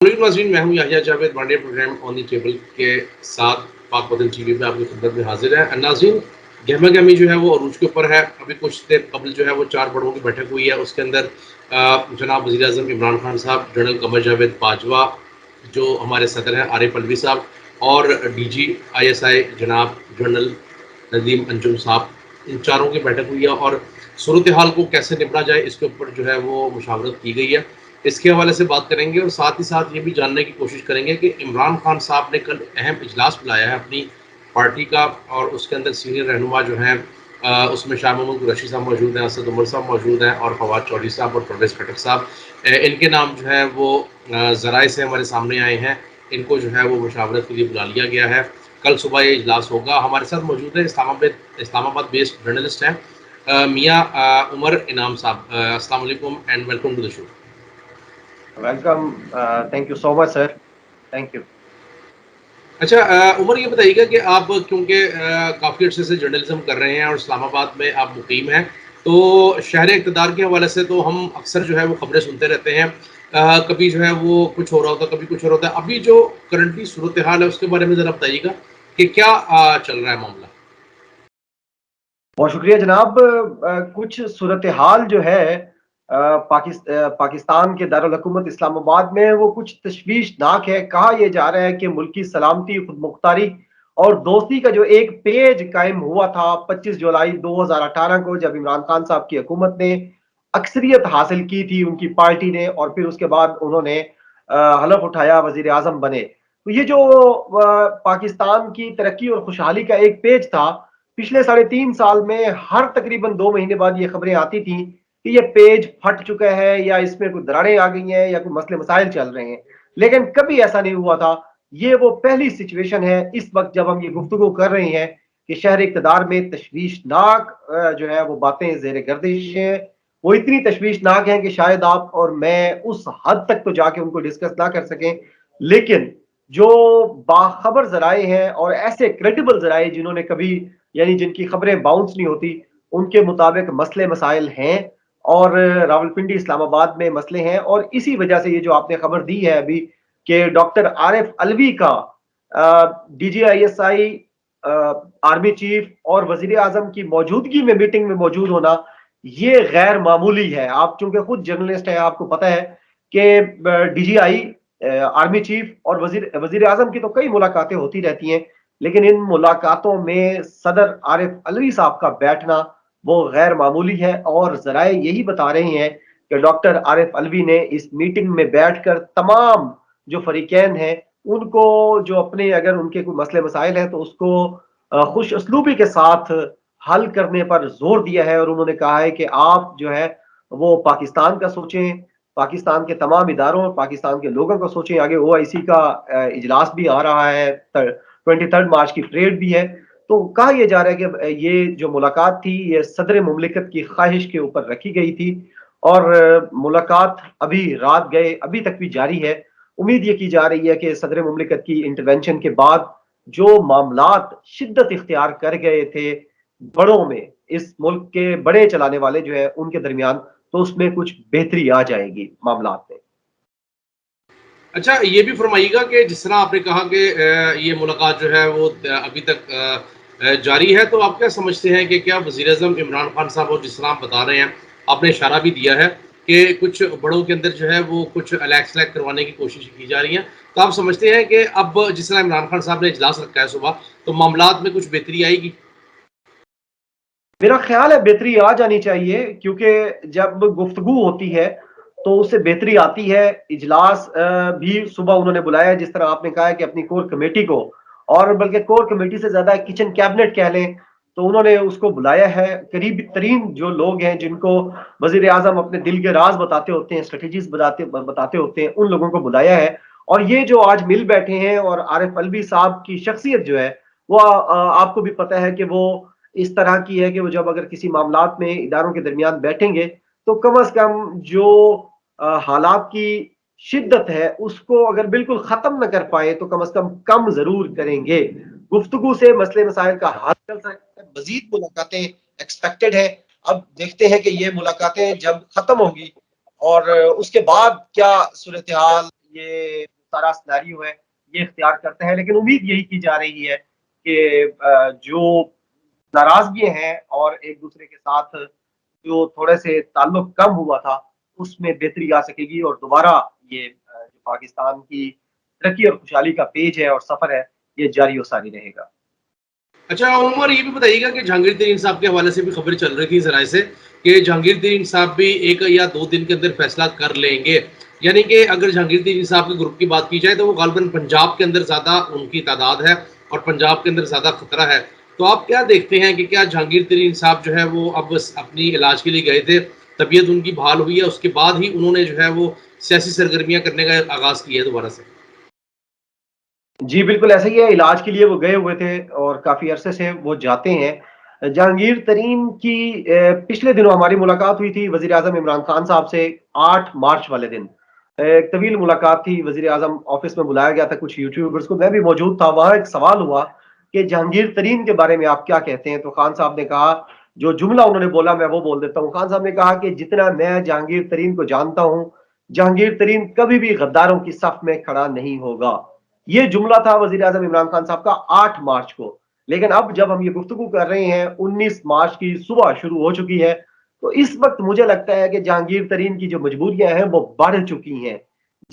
علیکم ناظرین، میں ہوں Yahya Javed, one day program on the table کے ساتھ پاک وطن ٹی وی پہ آپ کی خدمت میں حاضر ہے۔ ناظرین، گہما گہمی جو ہے وہ عروج کے اوپر ہے۔ ابھی کچھ دیر قبل جو ہے وہ 4 بڑوں کی بیٹھک ہوئی ہے، اس کے اندر جناب وزیر اعظم عمران خان صاحب، جنرل قمر جاوید باجوہ جو ہمارے صدر ہیں عارف الوی صاحب، اور ڈی جی ISI جناب جنرل ندیم انجم صاحب، ان چاروں کی بیٹھک ہوئی ہے اور صورتحال کو کیسے نپٹا جائے اس کے اوپر جو ہے وہ مشاورت کی گئی ہے۔ اس کے حوالے سے بات کریں گے اور ساتھ ہی ساتھ یہ بھی جاننے کی کوشش کریں گے کہ عمران خان صاحب نے کل اہم اجلاس بلایا ہے اپنی پارٹی کا، اور اس کے اندر سینئر رہنما جو ہیں اس میں شاہ محمود قریشی صاحب موجود ہیں، اسد عمر صاحب موجود ہیں، اور فواد چودھری صاحب اور پرویز خٹک صاحب۔ ان کے نام جو ہے وہ ذرائع سے ہمارے سامنے آئے ہیں، ان کو جو ہے وہ مشاورت کے لیے بلا لیا گیا ہے۔ کل صبح یہ اجلاس ہوگا۔ ہمارے ساتھ موجود ہے اسلام آباد بیسڈ جرنلسٹ ہیں میاں عمر انعام صاحب۔ السلام علیکم and welcome to the show. Welcome, thank you so much sir, thank you. اچھا عمر، یہ بتائیے گا کہ آپ کیونکہ کافی عرصے سے جرنلزم کر رہے ہیں اور اسلام آباد میں آپ مقیم ہیں، تو شہر اقتدار کے حوالے سے تو ہم اکثر جو ہے وہ خبریں سنتے رہتے ہیں، کبھی جو ہے وہ کچھ ہو رہا ہوتا ہے، کبھی کچھ ہو رہا ہوتا ہے۔ ابھی جو کرنٹلی صورتحال ہے اس کے بارے میں ذرا بتائیے گا کہ کیا چل رہا ہے معاملہ؟ بہت شکریہ جناب۔ کچھ صورتحال جو ہے پاکستان کے دارالحکومت اسلام آباد میں وہ کچھ تشویشناک ہے۔ کہا یہ جا رہا ہے کہ ملکی سلامتی، خود مختاری اور دوستی کا جو ایک پیج قائم ہوا تھا 25 جولائی 2018 کو، جب عمران خان صاحب کی حکومت نے اکثریت حاصل کی تھی ان کی پارٹی نے، اور پھر اس کے بعد انہوں نے حلف اٹھایا، وزیر اعظم بنے، تو یہ جو پاکستان کی ترقی اور خوشحالی کا ایک پیج تھا، پچھلے 3.5 سال میں ہر تقریباً 2 مہینے بعد یہ خبریں آتی تھیں کہ یہ پیج پھٹ چکا ہے یا اس میں کوئی دراڑیں آ گئی ہیں یا کوئی مسئلے مسائل چل رہے ہیں، لیکن کبھی ایسا نہیں ہوا تھا۔ یہ وہ پہلی سچویشن ہے اس وقت جب ہم یہ گفتگو کر رہے ہیں کہ شہر اقتدار میں تشویشناک جو ہے وہ باتیں زیر گردش ہیں۔ وہ اتنی تشویشناک ہیں کہ شاید آپ اور میں اس حد تک تو جا کے ان کو ڈسکس نہ کر سکیں، لیکن جو باخبر ذرائع ہیں اور ایسے کریڈیبل ذرائع جنہوں نے کبھی، یعنی جن کی خبریں باؤنس نہیں ہوتی، ان کے مطابق مسئلے مسائل ہیں اور راولپنڈی اسلام آباد میں مسئلے ہیں۔ اور اسی وجہ سے یہ جو آپ نے خبر دی ہے ابھی کہ ڈاکٹر عارف الوی کا DGI آرمی چیف اور وزیر اعظم کی موجودگی میں میٹنگ میں موجود ہونا، یہ غیر معمولی ہے۔ آپ چونکہ خود جرنلسٹ ہیں، آپ کو پتہ ہے کہ DGI آرمی چیف اور وزیر اعظم کی تو کئی ملاقاتیں ہوتی رہتی ہیں، لیکن ان ملاقاتوں میں صدر عارف الوی صاحب کا بیٹھنا وہ غیر معمولی ہے، اور ذرائع یہی بتا رہے ہیں کہ ڈاکٹر عارف الوی نے اس میٹنگ میں بیٹھ کر تمام جو فریقین ہیں ان کو، جو اپنے اگر ان کے کوئی مسئلے مسائل ہیں تو اس کو خوش اسلوبی کے ساتھ حل کرنے پر زور دیا ہے، اور انہوں نے کہا ہے کہ آپ جو ہے وہ پاکستان کا سوچیں، پاکستان کے تمام اداروں، پاکستان کے لوگوں کو سوچیں۔ آگے OIC کا اجلاس بھی آ رہا ہے، 23 مارچ کی پریڈ بھی ہے، تو کہا یہ جا رہا ہے کہ یہ جو ملاقات تھی یہ صدر مملکت کی خواہش کے اوپر رکھی گئی تھی، اور ملاقات ابھی رات گئے ابھی تک بھی جاری ہے۔ امید یہ کی جا رہی ہے کہ صدر مملکت کی انٹرونشن کے بعد جو معاملات شدت اختیار کر گئے تھے بڑوں میں، اس ملک کے بڑے چلانے والے جو ہے ان کے درمیان، تو اس میں کچھ بہتری آ جائے گی معاملات میں۔ اچھا یہ بھی فرمائیے گا کہ جس طرح آپ نے کہا کہ یہ ملاقات جو ہے وہ ابھی تک جاری ہے، تو آپ کیا سمجھتے ہیں کہ کیا وزیر اعظم عمران خان صاحب، اور جس طرح آپ بتا رہے ہیں، آپ نے اشارہ بھی دیا ہے کہ کچھ بڑوں کے اندر جو ہے وہ کچھ الیکس کروانے کی کوشش کی جا رہی ہیں، تو آپ سمجھتے ہیں کہ اب جس طرح عمران خان صاحب نے اجلاس رکھا ہے صبح، تو معاملات میں کچھ بہتری آئے گی؟ میرا خیال ہے بہتری آ جانی چاہیے، کیونکہ جب گفتگو ہوتی ہے تو اس سے بہتری آتی ہے۔ اجلاس بھی صبح انہوں نے بلایا، جس طرح آپ نے کہا ہے کہ اپنی کور کمیٹی کو، اور بلکہ کور کمیٹی سے زیادہ کچن کیبنٹ کہہ لیں، تو انہوں نے اس کو بلایا ہے۔ قریب ترین جو لوگ ہیں جن کو وزیر اعظم اپنے دل کے راز بتاتے ہوتے ہیں، اسٹریٹجیز بتاتے ہوتے ہیں، ان لوگوں کو بلایا ہے۔ اور یہ جو آج مل بیٹھے ہیں، اور عارف الوی صاحب کی شخصیت جو ہے وہ آپ کو بھی پتہ ہے کہ وہ اس طرح کی ہے کہ وہ جب اگر کسی معاملات میں اداروں کے درمیان بیٹھیں گے تو کم از کم جو حالات کی شدت ہے اس کو اگر بالکل ختم نہ کر پائے تو کم از کم ضرور کریں گے۔ گفتگو سے مسئلے مسائل کا حل چل سکتا ہے۔ مزید ملاقاتیں ایکسپیکٹڈ ہیں، اب دیکھتے ہیں کہ یہ ملاقاتیں جب ختم ہوں گی اور اس کے بعد کیا صورتحال یہ سارا سیناریو ہے یہ اختیار کرتا ہے. لیکن امید یہی کی جا رہی ہے کہ جو ناراضگیاں ہیں اور ایک دوسرے کے ساتھ جو تھوڑے سے تعلق کم ہوا تھا اس میں بہتری آ سکے گی اور دوبارہ یہ جو پاکستان کی ترقی اور خوشحالی کا پیج ہے اور سفر ہے یہ جاری و ساری رہے گا. اچھا عمر، یہ بھی بتائیے گا کہ جہانگیر ترین صاحب کے حوالے سے بھی خبریں چل رہی تھی ذرائع سے کہ جہانگیر ترین صاحب بھی 1 یا 2 دن کے اندر فیصلہ کر لیں گے. یعنی کہ اگر جہانگیر ترین صاحب کے گروپ کی بات کی جائے تو وہ غالباً پنجاب کے اندر زیادہ ان کی تعداد ہے اور پنجاب کے اندر زیادہ خطرہ ہے. تو آپ کیا دیکھتے ہیں کہ کیا جہانگیر ترین صاحب جو ہے وہ اب اپنی علاج کے لیے گئے تھے، طبیعت ان کی بحال ہوئی ہے، اس کے بعد ہی انہوں نے جو ہے وہ سیاسی سرگرمیاں کرنے کا آغاز کیا ہے دوبارہ سے؟ جی بالکل ایسا ہی ہے. علاج کے لیے وہ گئے ہوئے تھے اور کافی عرصے سے وہ جاتے ہیں. جہانگیر ترین کی پچھلے دنوں ہماری ملاقات ہوئی تھی وزیر اعظم عمران خان صاحب سے 8 مارچ والے دن. ایک طویل ملاقات تھی، وزیر اعظم آفس میں بلایا گیا تھا کچھ یوٹیوبرز کو، میں بھی موجود تھا. وہاں ایک سوال ہوا کہ جہانگیر ترین کے بارے میں آپ کیا کہتے ہیں؟ تو خان صاحب نے کہا، جو جملہ انہوں نے بولا میں وہ بول دیتا ہوں. خان صاحب نے کہا کہ جتنا میں جہانگیر ترین کو جانتا ہوں، جہانگیر ترین کبھی بھی غداروں کی صف میں کھڑا نہیں ہوگا. یہ جملہ تھا وزیر اعظم عمران خان صاحب کا 8 مارچ کو. لیکن اب جب ہم یہ گفتگو کر رہے ہیں 19 مارچ کی صبح شروع ہو چکی ہے، تو اس وقت مجھے لگتا ہے کہ جہانگیر ترین کی جو مجبوریاں ہیں وہ بڑھ چکی ہیں.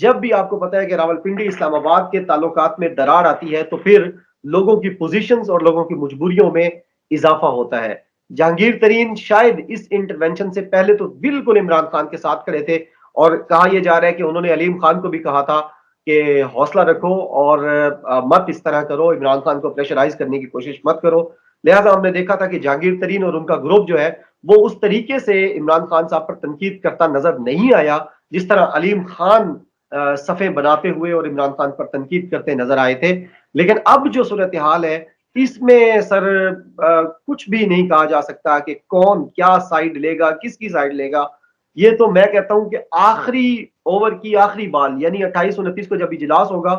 جب بھی آپ کو پتا ہے کہ راولپنڈی اسلام آباد کے تعلقات میں درار آتی ہے تو پھر لوگوں کی پوزیشنز اور لوگوں کی مجبوریوں میں اضافہ ہوتا ہے. جہانگیر ترین شاید اس انٹرونشن سے پہلے تو بالکل عمران خان کے ساتھ کھڑے تھے اور کہا یہ جا رہا ہے کہ انہوں نے علیم خان کو بھی کہا تھا کہ حوصلہ رکھو اور مت اس طرح کرو، عمران خان کو پریشرائز کرنے کی کوشش مت کرو. لہٰذا ہم نے دیکھا تھا کہ جہانگیر ترین اور ان کا گروپ جو ہے وہ اس طریقے سے عمران خان صاحب پر تنقید کرتا نظر نہیں آیا جس طرح علیم خان صفیں بناتے ہوئے اور عمران خان پر تنقید کرتے نظر آئے تھے. لیکن اب جو صورتحال ہے اس میں سر کچھ بھی نہیں کہا جا سکتا کہ کون کیا سائیڈ لے گا، کس کی سائیڈ لے گا. یہ تو میں کہتا ہوں کہ آخری اوور کی آخری بال یعنی 28-29 کو جب اجلاس ہوگا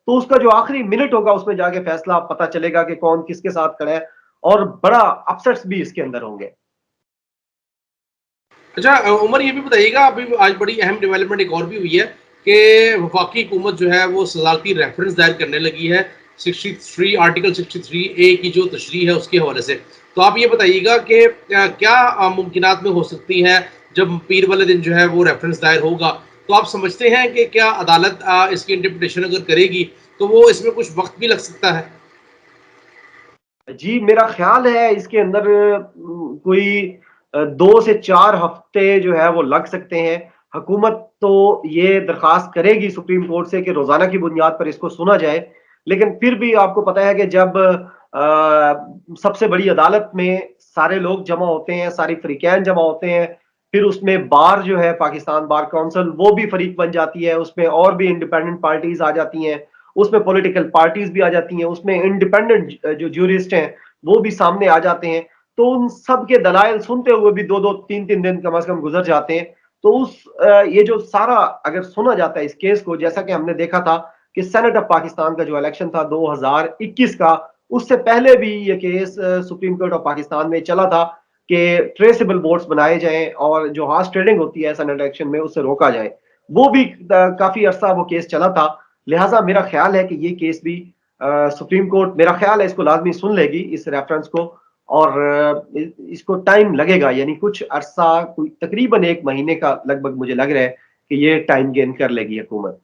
تو اس کا جو آخری منٹ ہوگا اس میں جا کے فیصلہ پتہ چلے گا کہ کون کس کے ساتھ کھڑا ہے اور بڑا اپسٹس بھی اس کے اندر ہوں گے. اچھا عمر، یہ بھی بتائیے گا، ابھی آج بڑی اہم ڈیولپمنٹ ایک اور بھی ہوئی ہے کہ وفاقی حکومت جو ہے وہ صدارتی ریفرنس دائر کرنے لگی ہے 63 آرٹیکل 63A کی جو تشریح ہے اس کے حوالے سے. تو آپ یہ بتائیے گا کہ کیا ممکنات میں ہو سکتی ہے جب پیر والے دن جو ہے وہ ریفرنس دائر ہوگا تو آپ سمجھتے ہیں کہ کیا عدالت اس کی انٹرپریٹیشن اگر کرے گی تو وہ اس میں کچھ وقت بھی لگ سکتا ہے؟ جی میرا خیال ہے اس کے اندر کوئی 2 سے 4 ہفتے جو ہے وہ لگ سکتے ہیں. حکومت تو یہ درخواست کرے گی سپریم کورٹ سے کہ روزانہ کی بنیاد پر اس کو سنا جائے، لیکن پھر بھی آپ کو پتا ہے کہ جب سب سے بڑی عدالت میں سارے لوگ جمع ہوتے ہیں، ساری فریقین جمع ہوتے ہیں، پھر اس میں بار جو ہے پاکستان بار کونسل وہ بھی فریق بن جاتی ہے، اس میں اور بھی انڈیپینڈنٹ پارٹیز آ جاتی ہیں، اس میں پولیٹیکل پارٹیز بھی آ جاتی ہیں، اس میں انڈیپینڈنٹ جو جورسٹ ہیں وہ بھی سامنے آ جاتے ہیں. تو ان سب کے دلائل سنتے ہوئے بھی 2-3 دن کم از کم گزر جاتے ہیں. تو یہ جو سارا اگر سنا جاتا ہے اس کیس کو، جیسا کہ ہم نے دیکھا تھا کہ سینٹ آف پاکستان کا جو الیکشن تھا 2021 کا، اس سے پہلے بھی یہ case supreme court of Pakistan میں چلا تھا کہ ٹریسیبل ووٹس بنائے جائیں اور جو ہارس ٹریڈنگ ہوتی ہے سینٹ الیکشن میں اس سے روکا جائے. وہ بھی کافی عرصہ وہ کیس چلا تھا. لہٰذا میرا خیال ہے کہ یہ کیس بھی سپریم کورٹ میرا خیال ہے اس کو لازمی سن لے گی اس ریفرنس کو، اور اس کو ٹائم لگے گا، یعنی کچھ عرصہ، کوئی تقریباً 1 مہینے کا لگ بھگ مجھے لگ رہا ہے کہ یہ ٹائم گین کر لے گی حکومت.